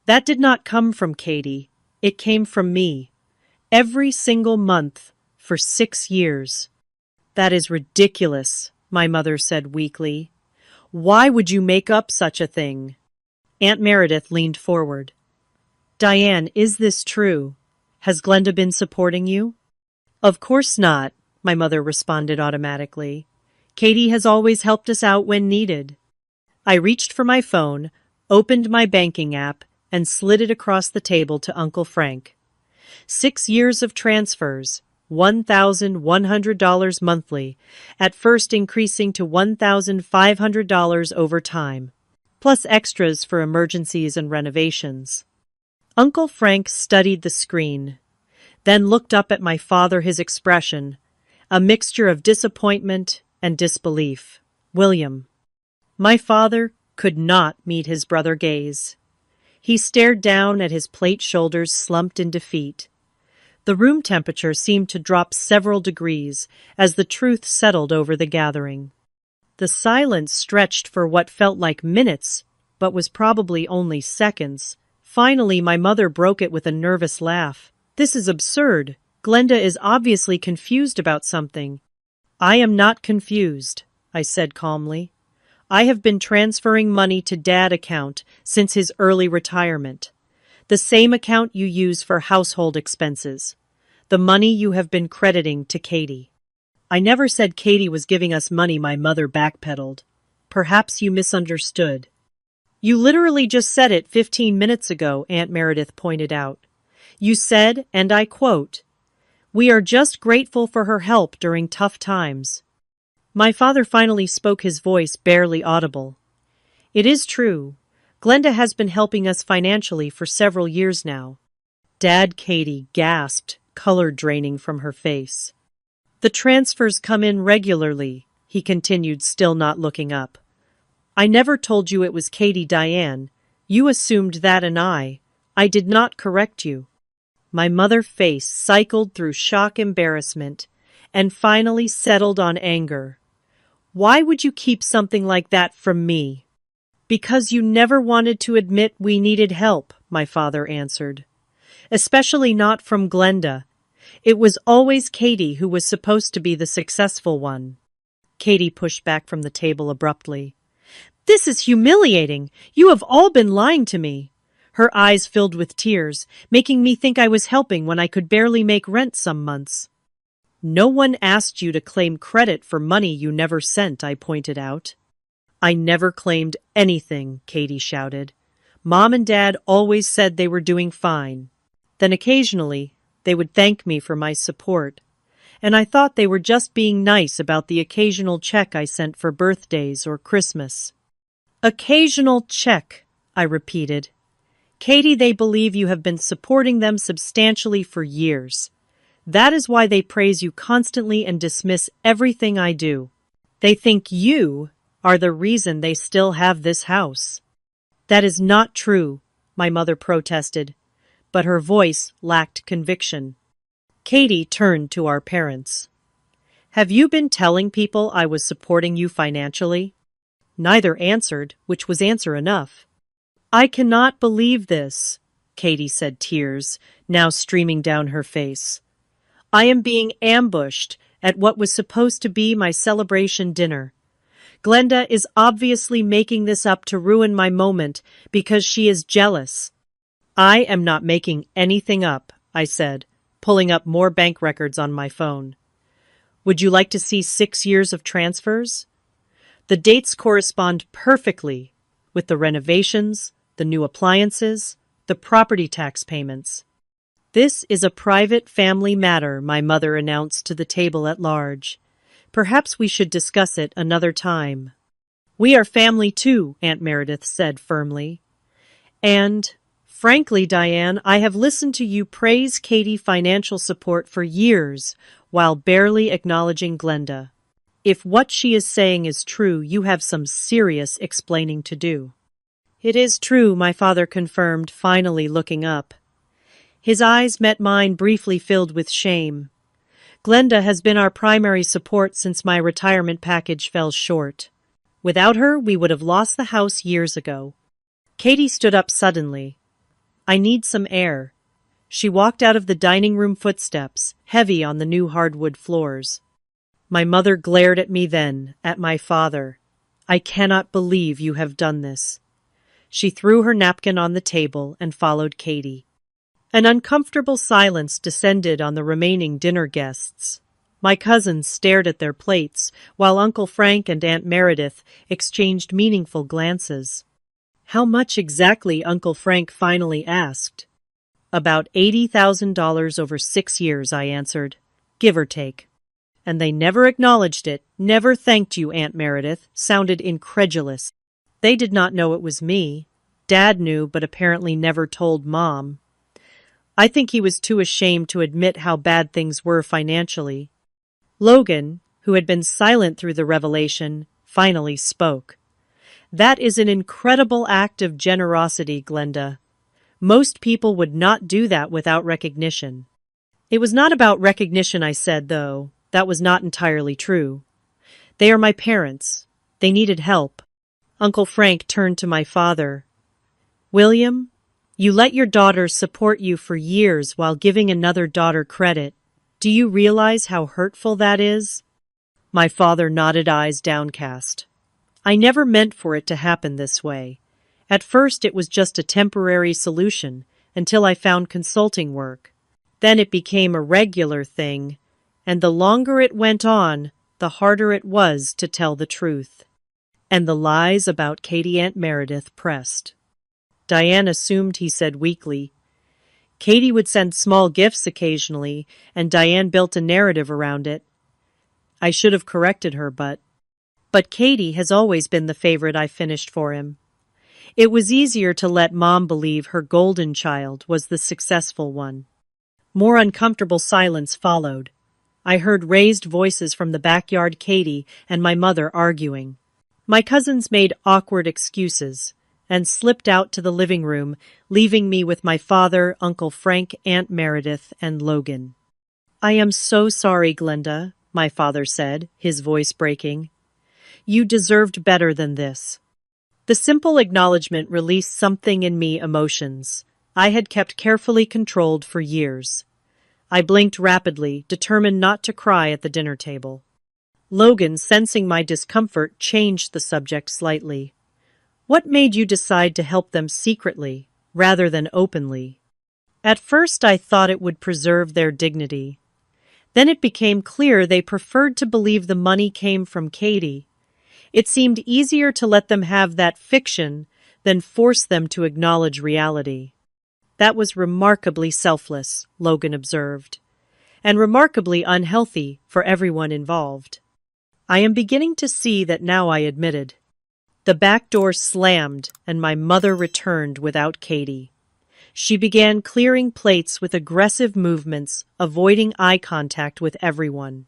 That did not come from Katie. It came from me. Every single month for 6 years. That is ridiculous, my mother said weakly. Why would you make up such a thing? Aunt Meredith leaned forward. Diane, is this true? Has Glenda been supporting you? Of course not, my mother responded automatically. Katie has always helped us out when needed. I reached for my phone, opened my banking app, and slid it across the table to Uncle Frank. 6 years of transfers, $1,100 monthly, at first increasing to $1,500 over time. plus extras for emergencies and renovations. Uncle Frank studied the screen, then looked up at my father, his expression, a mixture of disappointment and disbelief. William. My father could not meet his brother's gaze. He stared down at his plate, shoulders slumped in defeat. The room temperature seemed to drop several degrees as the truth settled over the gathering. The silence stretched for what felt like minutes, but was probably only seconds. Finally, my mother broke it with a nervous laugh. This is absurd. Glenda is obviously confused about something. I am not confused, I said calmly. I have been transferring money to Dad's account since his early retirement. The same account you use for household expenses. The money you have been crediting to Katie. I never said Katie was giving us money, my mother backpedaled. Perhaps you misunderstood. You literally just said it 15 minutes ago, Aunt Meredith pointed out. You said, and I quote, "We are just grateful for her help during tough times." My father finally spoke, his voice barely audible. It is true. Glenda has been helping us financially for several years now. Dad, Katie gasped, color draining from her face. The transfers come in regularly, he continued, still not looking up. I never told you it was Katie, Diane. You assumed that, and I did not correct you. My mother's face cycled through shock, embarrassment, and finally settled on anger. Why would you keep something like that from me? Because you never wanted to admit we needed help, my father answered. Especially not from Glenda. It was always Katie who was supposed to be the successful one. Katie pushed back from the table abruptly. This is humiliating. You have all been lying to me. Her eyes filled with tears, making me think I was helping when I could barely make rent some months. No one asked you to claim credit for money you never sent, I pointed out. I never claimed anything, Katie shouted. Mom and Dad always said they were doing fine. Then occasionally, they would thank me for my support. And I thought they were just being nice about the occasional check I sent for birthdays or Christmas. Occasional check, I repeated. Katie, they believe you have been supporting them substantially for years. That is why they praise you constantly and dismiss everything I do. They think you are the reason they still have this house. That is not true, my mother protested, but her voice lacked conviction. Katie turned to our parents. Have you been telling people I was supporting you financially? Neither answered, which was answer enough. I cannot believe this, Katie said, tears now streaming down her face. I am being ambushed at what was supposed to be my celebration dinner. Glenda is obviously making this up to ruin my moment because she is jealous. I am not making anything up, I said, pulling up more bank records on my phone. Would you like to see 6 years of transfers? The dates correspond perfectly with the renovations, the new appliances, the property tax payments. This is a private family matter, my mother announced to the table at large. Perhaps we should discuss it another time. We are family too, Aunt Meredith said firmly. And, frankly, Diane, I have listened to you praise Katie's financial support for years while barely acknowledging Glenda. If what she is saying is true, you have some serious explaining to do. It is true, my father confirmed, finally looking up. His eyes met mine, briefly filled with shame. Glenda has been our primary support since my retirement package fell short. Without her, we would have lost the house years ago. Katie stood up suddenly. I need some air. She walked out of the dining room, footsteps, heavy on the new hardwood floors. My mother glared at me then, at my father. I cannot believe you have done this. She threw her napkin on the table and followed Katie. An uncomfortable silence descended on the remaining dinner guests. My cousins stared at their plates, while Uncle Frank and Aunt Meredith exchanged meaningful glances. How much exactly? Uncle Frank finally asked. About $80,000 over 6 years, I answered, give or take. And they never acknowledged it, never thanked you, Aunt Meredith, sounded incredulous. They did not know it was me. Dad knew, but apparently never told Mom. I think he was too ashamed to admit how bad things were financially. Logan, who had been silent through the revelation, finally spoke. That is an incredible act of generosity, Glenda. Most people would not do that without recognition. It was not about recognition, I said, though. That was not entirely true. They are my parents. They needed help. Uncle Frank turned to my father. William, you let your daughter support you for years while giving another daughter credit. Do you realize how hurtful that is? My father nodded, eyes downcast. I never meant for it to happen this way. At first it was just a temporary solution, until I found consulting work. Then it became a regular thing, and the longer it went on, the harder it was to tell the truth. And the lies about Katie Aunt Meredith pressed. Diane assumed, he said weakly. Katie would send small gifts occasionally, and Diane built a narrative around it. I should have corrected her, but Katie has always been the favorite I finished for him. It was easier to let Mom believe her golden child was the successful one. More uncomfortable silence followed. I heard raised voices from the backyard, Katie and my mother arguing. My cousins made awkward excuses and slipped out to the living room, leaving me with my father, Uncle Frank, Aunt Meredith, and Logan. I am so sorry, Glenda, my father said, his voice breaking. You deserved better than this. The simple acknowledgement released something in me, emotions I had kept carefully controlled for years. I blinked rapidly, determined not to cry at the dinner table. Logan, sensing my discomfort, changed the subject slightly. What made you decide to help them secretly, rather than openly? At first I thought it would preserve their dignity. Then it became clear they preferred to believe the money came from Katie. It seemed easier to let them have that fiction than force them to acknowledge reality. That was remarkably selfless, Logan observed, and remarkably unhealthy for everyone involved. I am beginning to see that now, I admitted. The back door slammed, and my mother returned without Katie. She began clearing plates with aggressive movements, avoiding eye contact with everyone.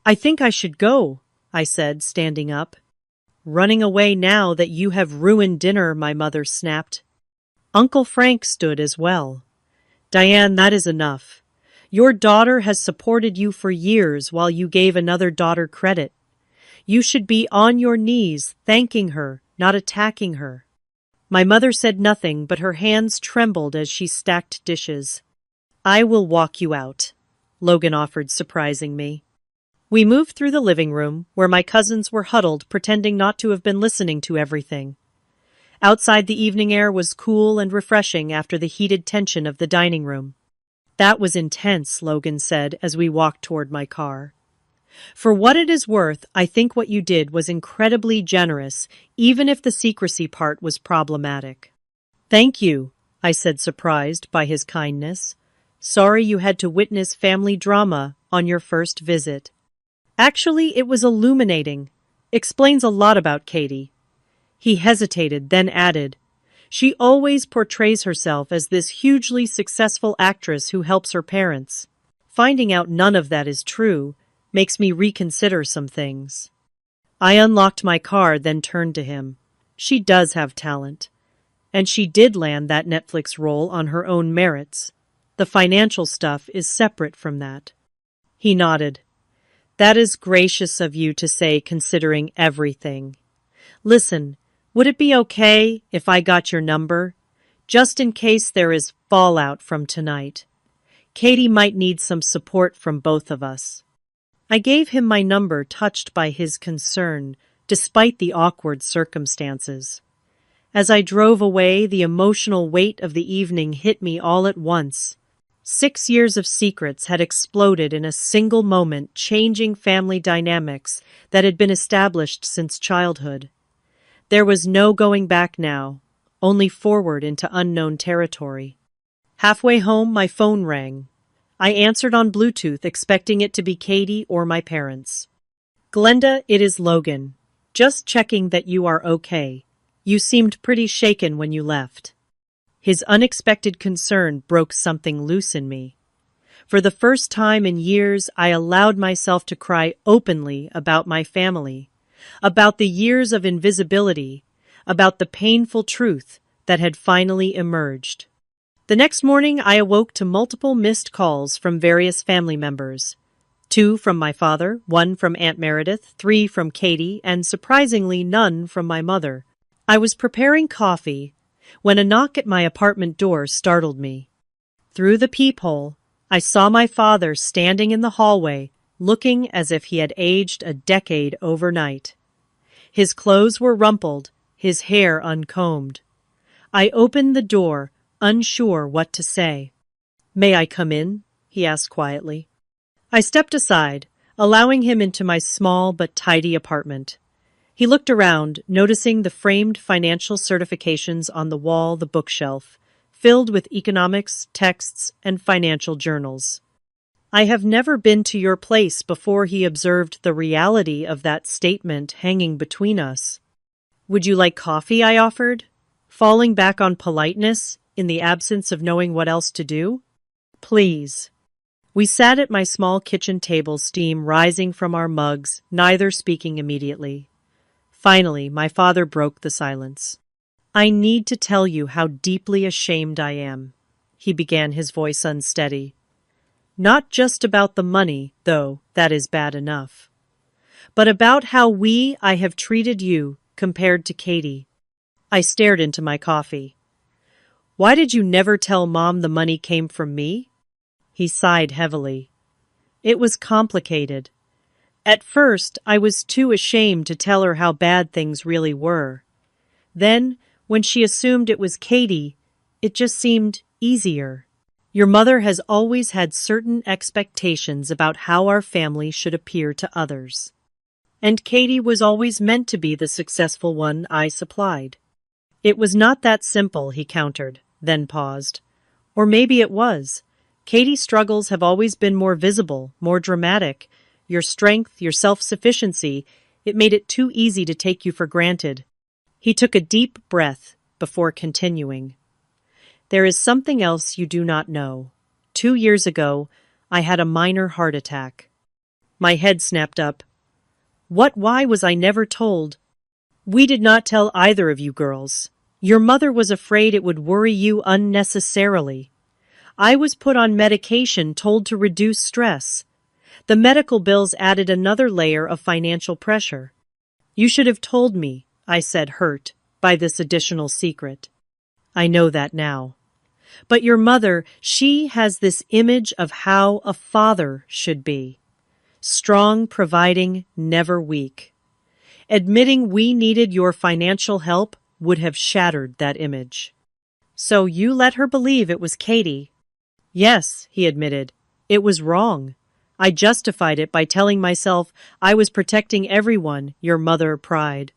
I think I should go, I said, standing up. Running away now that you have ruined dinner, my mother snapped. Uncle Frank stood as well. Diane, that is enough. Your daughter has supported you for years while you gave another daughter credit. You should be on your knees, thanking her, not attacking her. My mother said nothing, but her hands trembled as she stacked dishes. I will walk you out, Logan offered, surprising me. We moved through the living room, where my cousins were huddled, pretending not to have been listening to everything. Outside, the evening air was cool and refreshing after the heated tension of the dining room. That was intense, Logan said as we walked toward my car. For what it is worth, I think what you did was incredibly generous, even if the secrecy part was problematic. Thank you, I said, surprised by his kindness. Sorry you had to witness family drama on your first visit. Actually, it was illuminating. Explains a lot about Katie. He hesitated, then added, She always portrays herself as this hugely successful actress who helps her parents. Finding out none of that is true makes me reconsider some things. I unlocked my car, then turned to him. She does have talent. And she did land that Netflix role on her own merits. The financial stuff is separate from that. He nodded. That is gracious of you to say, considering everything. Listen, would it be okay if I got your number? Just in case there is fallout from tonight. Katie might need some support from both of us. I gave him my number, touched by his concern, despite the awkward circumstances. As I drove away, the emotional weight of the evening hit me all at once. 6 years of secrets had exploded in a single moment, changing family dynamics that had been established since childhood. There was no going back now, only forward into unknown territory. Halfway home, my phone rang. I answered on Bluetooth, expecting it to be Katie or my parents. Glenda, it is Logan. Just checking that you are okay. You seemed pretty shaken when you left." His unexpected concern broke something loose in me. For the first time in years, I allowed myself to cry openly about my family, about the years of invisibility, about the painful truth that had finally emerged. The next morning, I awoke to multiple missed calls from various family members. 2 from my father, 1 from Aunt Meredith, 3 from Katie, and surprisingly none from my mother. I was preparing coffee when a knock at my apartment door startled me. Through the peephole, I saw my father standing in the hallway, looking as if he had aged a decade overnight. His clothes were rumpled, his hair uncombed. I opened the door, unsure what to say. "May I come in?" he asked quietly. I stepped aside, allowing him into my small but tidy apartment. He looked around, noticing the framed financial certifications on the wall, the bookshelf, filled with economics, texts, and financial journals. "I have never been to your place before," he observed the reality of that statement hanging between us. "Would you like coffee?" I offered, falling back on politeness in the absence of knowing what else to do. "Please." We sat at my small kitchen table, steam rising from our mugs, neither speaking immediately. Finally, my father broke the silence. "I need to tell you how deeply ashamed I am," he began, his voice unsteady. "Not just about the money, though that is bad enough, but about how I have treated you compared to Katie." I stared into my coffee. "Why did you never tell Mom the money came from me?" He sighed heavily. "It was complicated. At first, I was too ashamed to tell her how bad things really were. Then, when she assumed it was Katie, it just seemed easier. Your mother has always had certain expectations about how our family should appear to others. And Katie was always meant to be the successful one I supplied." "It was not that simple," he countered, then paused. "Or maybe it was. Katie's struggles have always been more visible, more dramatic. Your strength, your self-sufficiency, it made it too easy to take you for granted." He took a deep breath before continuing. "There is something else you do not know. 2 years ago, I had a minor heart attack." My head snapped up. Why was I never told?" "We did not tell either of you girls. Your mother was afraid it would worry you unnecessarily. I was put on medication, told to reduce stress. The medical bills added another layer of financial pressure." "You should have told me," I said, hurt by this additional secret. "I know that now. But your mother, she has this image of how a father should be. Strong, providing, never weak. Admitting we needed your financial help would have shattered that image." "So you let her believe it was Katie?" "Yes," he admitted. "It was wrong. I justified it by telling myself I was protecting everyone, your mother, pride.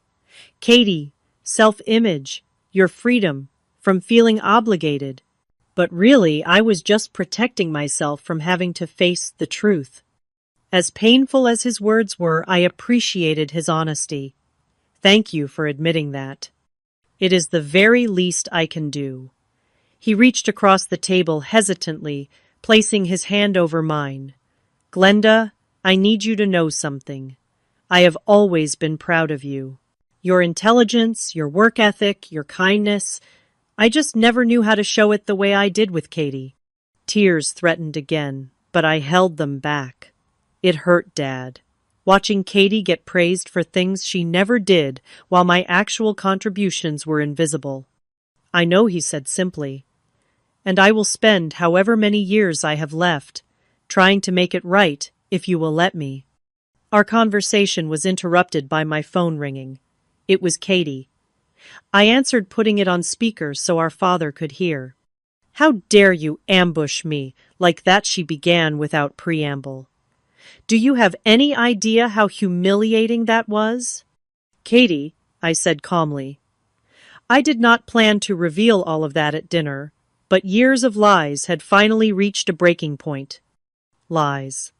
Katie, self-image, your freedom, from feeling obligated. But really, I was just protecting myself from having to face the truth." As painful as his words were, I appreciated his honesty. "Thank you for admitting that. It is the very least I can do." He reached across the table hesitantly, placing his hand over mine. "Glenda, I need you to know something. I have always been proud of you. Your intelligence, your work ethic, your kindness. I just never knew how to show it the way I did with Katie." Tears threatened again, but I held them back. It hurt, Dad, watching Katie get praised for things she never did while my actual contributions were invisible. "I know," he said simply, "and I will spend however many years I have left trying to make it right if you will let me." Our conversation was interrupted by my phone ringing. It was Katie. I answered, putting it on speaker so our father could hear. "How dare you ambush me like that?" she began without preamble. "Do you have any idea how humiliating that was?" "Katie," I said calmly, "I did not plan to reveal all of that at dinner, but years of lies had finally reached a breaking point." Lies.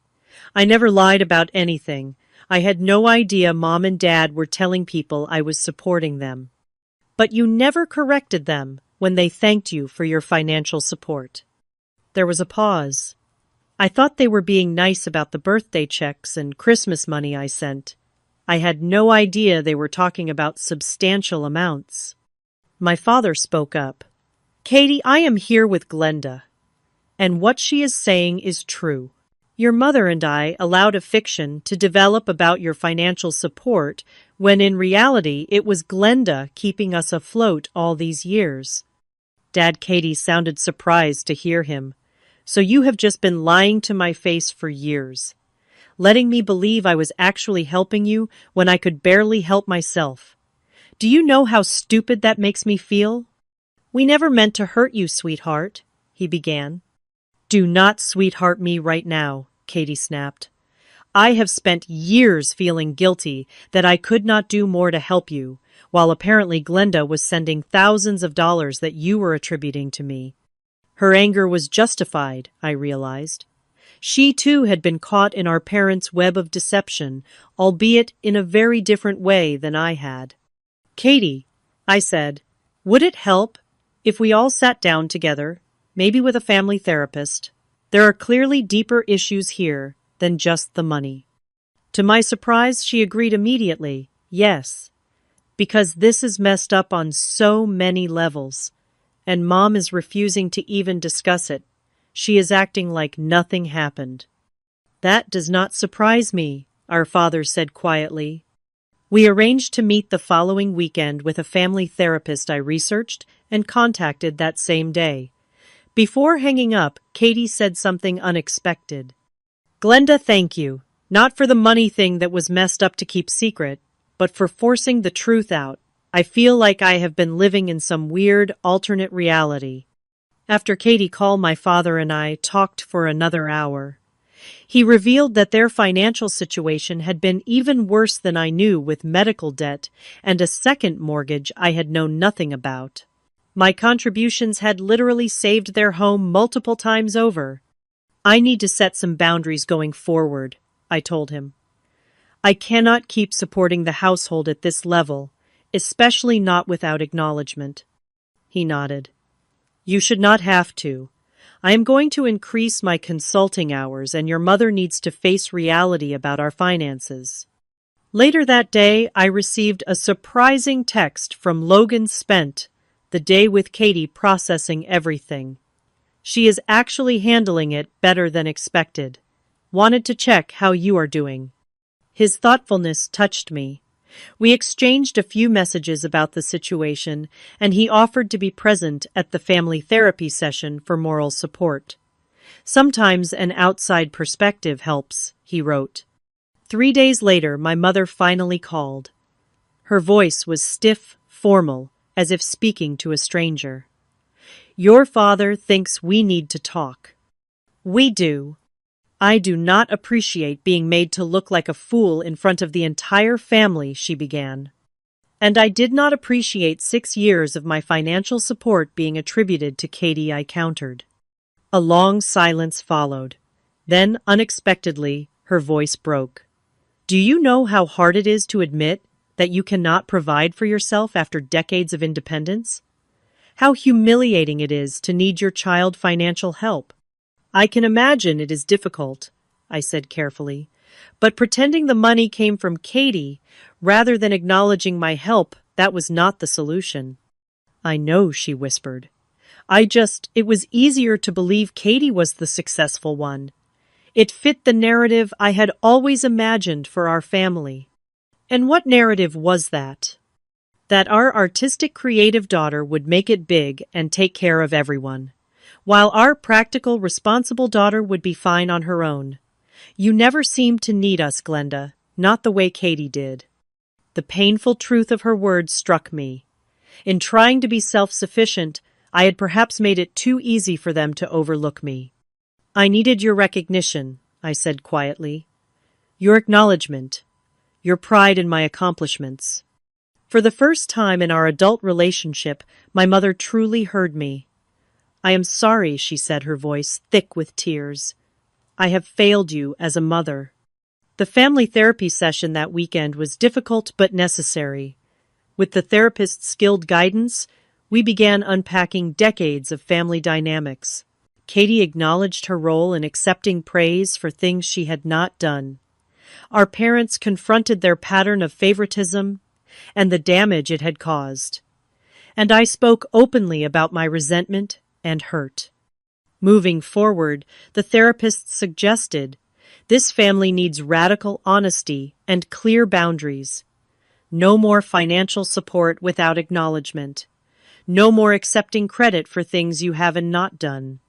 I never lied about anything. I had no idea Mom and Dad were telling people I was supporting them. But you never corrected them when they thanked you for your financial support. There was a pause. I thought they were being nice about the birthday checks and Christmas money I sent. I had no idea they were talking about substantial amounts. My father spoke up. Katie, I am here with Glenda, and what she is saying is true. Your mother and I allowed a fiction to develop about your financial support when in reality it was Glenda keeping us afloat all these years. Dad Katie sounded surprised to hear him. So you have just been lying to my face for years, letting me believe I was actually helping you when I could barely help myself. Do you know how stupid that makes me feel? We never meant to hurt you, sweetheart, he began. Do not sweetheart me right now, Katie snapped. I have spent years feeling guilty that I could not do more to help you, while apparently Glenda was sending thousands of dollars that you were attributing to me. Her anger was justified, I realized. She too had been caught in our parents' web of deception, albeit in a very different way than I had. Katie, I said, would it help if we all sat down together, maybe with a family therapist? There are clearly deeper issues here than just the money. To my surprise, she agreed immediately, yes, because this is messed up on so many levels. And Mom is refusing to even discuss it. She is acting like nothing happened. That does not surprise me, our father said quietly. We arranged to meet the following weekend with a family therapist I researched and contacted that same day. Before hanging up, Katie said something unexpected. Glenda, thank you, not for the money thing that was messed up to keep secret, but for forcing the truth out. I feel like I have been living in some weird, alternate reality. After Katie called, my father and I talked for another hour. He revealed that their financial situation had been even worse than I knew, with medical debt and a second mortgage I had known nothing about. My contributions had literally saved their home multiple times over. I need to set some boundaries going forward, I told him. I cannot keep supporting the household at this level, especially not without acknowledgement. He nodded. You should not have to. I am going to increase my consulting hours, and your mother needs to face reality about our finances. Later that day, I received a surprising text from Logan Spent, the day with Katie processing everything. She is actually handling it better than expected. Wanted to check how you are doing. His thoughtfulness touched me. We exchanged a few messages about the situation, and he offered to be present at the family therapy session for moral support. Sometimes an outside perspective helps, he wrote. 3 days later, my mother finally called. Her voice was stiff, formal, as if speaking to a stranger. Your father thinks we need to talk. We do. I do not appreciate being made to look like a fool in front of the entire family, she began. And I did not appreciate 6 years of my financial support being attributed to Katie, I countered. A long silence followed. Then, unexpectedly, her voice broke. Do you know how hard it is to admit that you cannot provide for yourself after decades of independence? How humiliating it is to need your child financial help. I can imagine it is difficult, I said carefully, but pretending the money came from Katie, rather than acknowledging my help, that was not the solution. I know, she whispered. It was easier to believe Katie was the successful one. It fit the narrative I had always imagined for our family. And what narrative was that? That our artistic, creative daughter would make it big and take care of everyone, while our practical, responsible daughter would be fine on her own. You never seemed to need us, Glenda, not the way Katie did. The painful truth of her words struck me. In trying to be self-sufficient, I had perhaps made it too easy for them to overlook me. I needed your recognition, I said quietly. Your acknowledgement. Your pride in my accomplishments. For the first time in our adult relationship, my mother truly heard me. I am sorry, she said, her voice thick with tears. I have failed you as a mother. The family therapy session that weekend was difficult but necessary. With the therapist's skilled guidance, we began unpacking decades of family dynamics. Katie acknowledged her role in accepting praise for things she had not done. Our parents confronted their pattern of favoritism and the damage it had caused. And I spoke openly about my resentment and hurt. Moving forward, the therapist suggested this family needs radical honesty and clear boundaries. No more financial support without acknowledgement. No more accepting credit for things you have not done.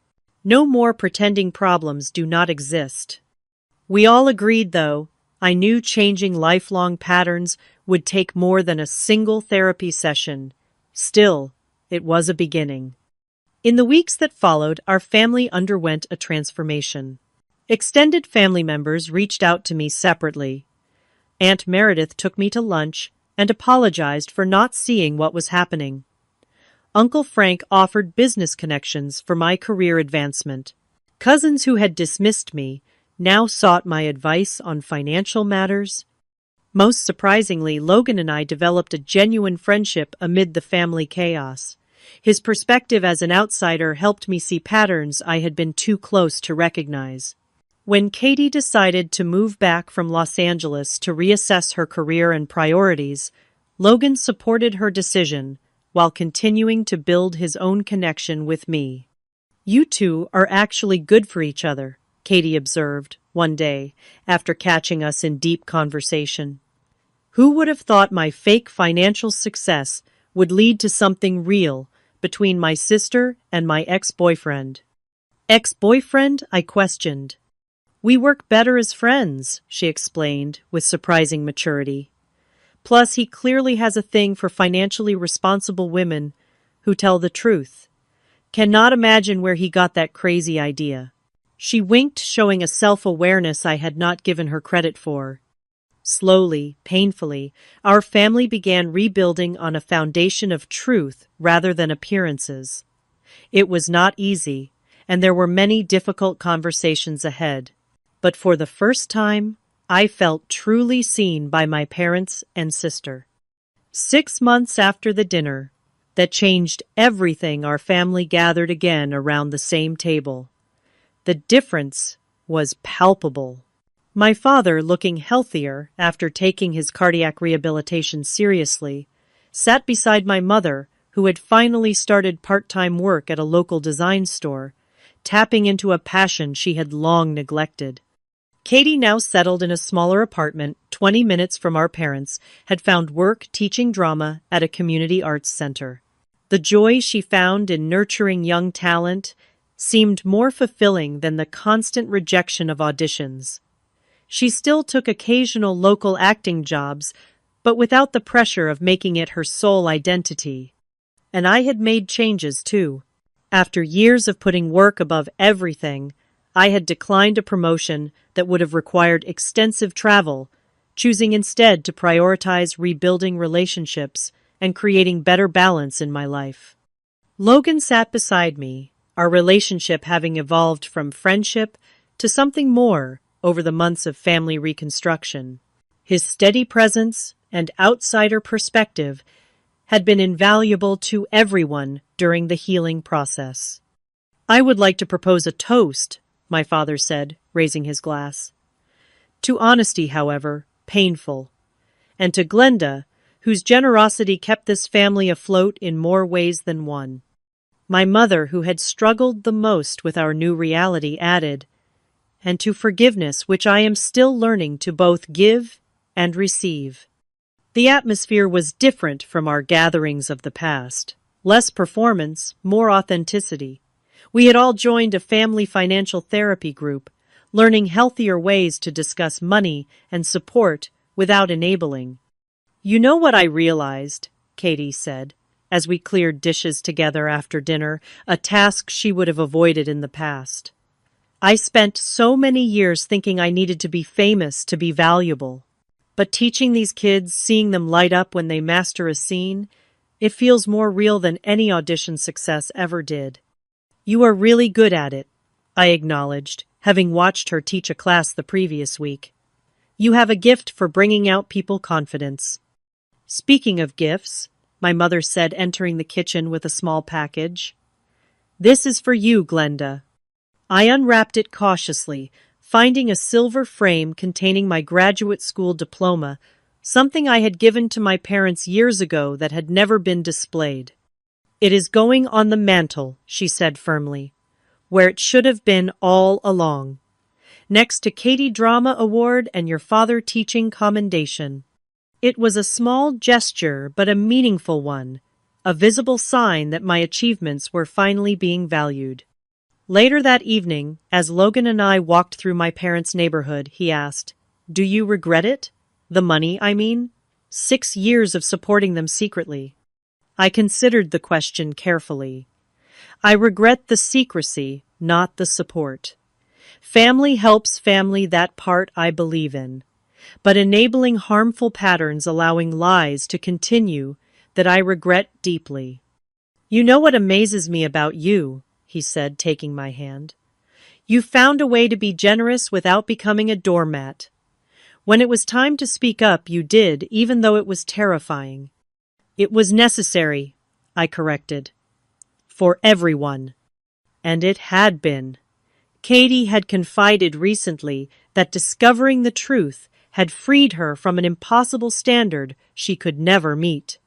No more pretending problems do not exist. We all agreed, though, I knew changing lifelong patterns would take more than a single therapy session. Still, it was a beginning. In the weeks that followed, our family underwent a transformation. Extended family members reached out to me separately. Aunt Meredith took me to lunch and apologized for not seeing what was happening. Uncle Frank offered business connections for my career advancement. Cousins who had dismissed me now sought my advice on financial matters. Most surprisingly, Logan and I developed a genuine friendship amid the family chaos. His perspective as an outsider helped me see patterns I had been too close to recognize. When Katie decided to move back from Los Angeles to reassess her career and priorities, Logan supported her decision while continuing to build his own connection with me. "You two are actually good for each other," Katie observed one day after catching us in deep conversation. "Who would have thought my fake financial success would lead to something real between my sister and my ex-boyfriend?" "Ex-boyfriend?" I questioned. "We work better as friends," she explained with surprising maturity. "Plus, he clearly has a thing for financially responsible women who tell the truth. Cannot imagine where he got that crazy idea." She winked, showing a self-awareness I had not given her credit for. Slowly, painfully, our family began rebuilding on a foundation of truth rather than appearances. It was not easy, and there were many difficult conversations ahead. But for the first time, I felt truly seen by my parents and sister. 6 months after the dinner that changed everything, our family gathered again around the same table. The difference was palpable. My father, looking healthier after taking his cardiac rehabilitation seriously, sat beside my mother, who had finally started part-time work at a local design store, tapping into a passion she had long neglected. Katie, now settled in a smaller apartment 20 minutes from our parents, had found work teaching drama at a community arts center. The joy she found in nurturing young talent seemed more fulfilling than the constant rejection of auditions. She still took occasional local acting jobs, but without the pressure of making it her sole identity. And I had made changes too. After years of putting work above everything, I had declined a promotion that would have required extensive travel, choosing instead to prioritize rebuilding relationships and creating better balance in my life. Logan sat beside me, our relationship having evolved from friendship to something more over the months of family reconstruction. His steady presence and outsider perspective had been invaluable to everyone during the healing process. "I would like to propose a toast," my father said, raising his glass. "To honesty, however, painful, and to Glenda, whose generosity kept this family afloat in more ways than one." My mother, who had struggled the most with our new reality, added, "And to forgiveness, which I am still learning to both give and receive." The atmosphere was different from our gatherings of the past. Less performance, more authenticity. We had all joined a family financial therapy group, learning healthier ways to discuss money and support without enabling. "You know what I realized," Katie said, as we cleared dishes together after dinner, a task she would have avoided in the past. "I spent so many years thinking I needed to be famous to be valuable. But teaching these kids, seeing them light up when they master a scene, it feels more real than any audition success ever did." "You are really good at it," I acknowledged, having watched her teach a class the previous week. "You have a gift for bringing out people's confidence." Speaking of gifts, my mother said, entering the kitchen with a small package. This is for you, Glenda. I unwrapped it cautiously, finding a silver frame containing my graduate school diploma, something I had given to my parents years ago that had never been displayed. It is going on the mantel, she said firmly, where it should have been all along, next to Katie Drama Award and your father teaching commendation. It was a small gesture, but a meaningful one, a visible sign that my achievements were finally being valued. Later that evening, as Logan and I walked through my parents' neighborhood, he asked, "Do you regret it? The money, I mean? 6 years of supporting them secretly." I considered the question carefully. I regret the secrecy, not the support. Family helps family, that part I believe in. But enabling harmful patterns, allowing lies to continue, that I regret deeply. You know what amazes me about you, he said, taking my hand. You found a way to be generous without becoming a doormat. When it was time to speak up, you did, even though it was terrifying. It was necessary, I corrected. For everyone. And it had been. Katie had confided recently that discovering the truth had freed her from an impossible standard she could never meet.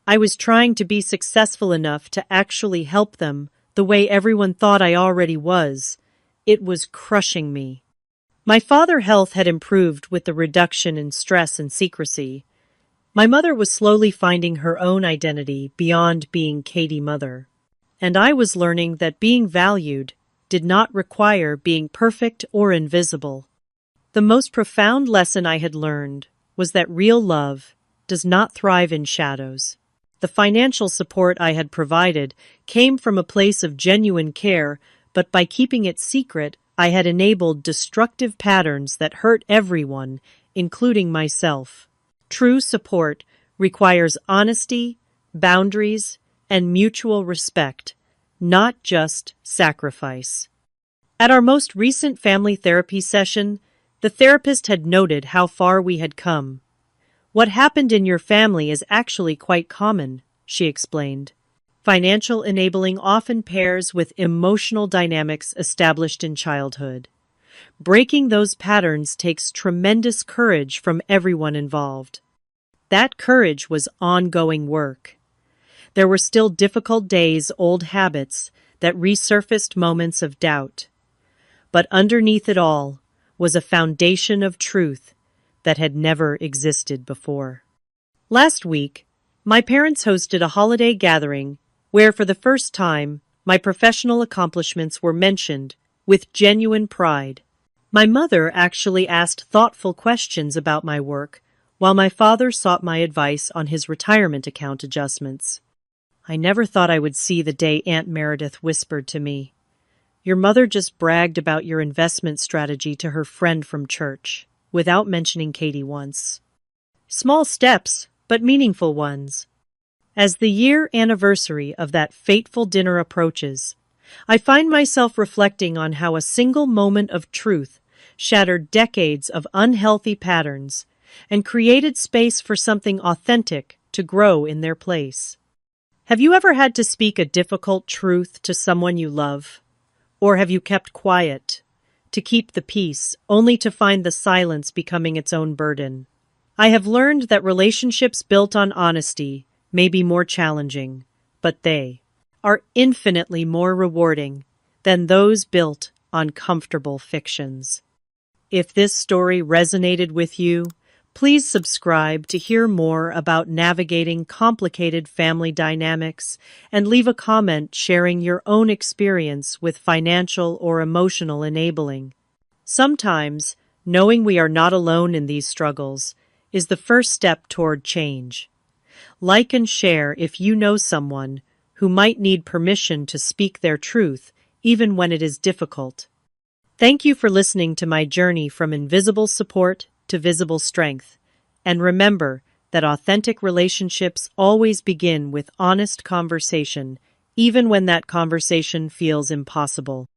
I was trying to be successful enough to actually help them the way everyone thought I already was. It was crushing me. My father's health had improved with the reduction in stress and secrecy. My mother was slowly finding her own identity beyond being Katie Mother. And I was learning that being valued did not require being perfect or invisible. The most profound lesson I had learned was that real love does not thrive in shadows. The financial support I had provided came from a place of genuine care, but by keeping it secret, I had enabled destructive patterns that hurt everyone, including myself. True support requires honesty, boundaries, and mutual respect, not just sacrifice. At our most recent family therapy session, the therapist had noted how far we had come. What happened in your family is actually quite common, she explained. Financial enabling often pairs with emotional dynamics established in childhood. Breaking those patterns takes tremendous courage from everyone involved. That courage was ongoing work. There were still difficult days, old habits that resurfaced moments of doubt. But underneath it all was a foundation of truth that had never existed before. Last week, my parents hosted a holiday gathering where, for the first time, my professional accomplishments were mentioned with genuine pride. My mother actually asked thoughtful questions about my work, while my father sought my advice on his retirement account adjustments. I never thought I would see the day Aunt Meredith whispered to me, "Your mother just bragged about your investment strategy to her friend from church, without mentioning Katie once." Small steps, but meaningful ones. As the year anniversary of that fateful dinner approaches, I find myself reflecting on how a single moment of truth shattered decades of unhealthy patterns and created space for something authentic to grow in their place. Have you ever had to speak a difficult truth to someone you love? Or have you kept quiet, to keep the peace, only to find the silence becoming its own burden? I have learned that relationships built on honesty may be more challenging, but they are infinitely more rewarding than those built on comfortable fictions. If this story resonated with you, please subscribe to hear more about navigating complicated family dynamics and leave a comment sharing your own experience with financial or emotional enabling. Sometimes, knowing we are not alone in these struggles is the first step toward change. Like and share if you know someone who might need permission to speak their truth, even when it is difficult. Thank you for listening to my journey from invisible support to visible strength. And remember that authentic relationships always begin with honest conversation, even when that conversation feels impossible.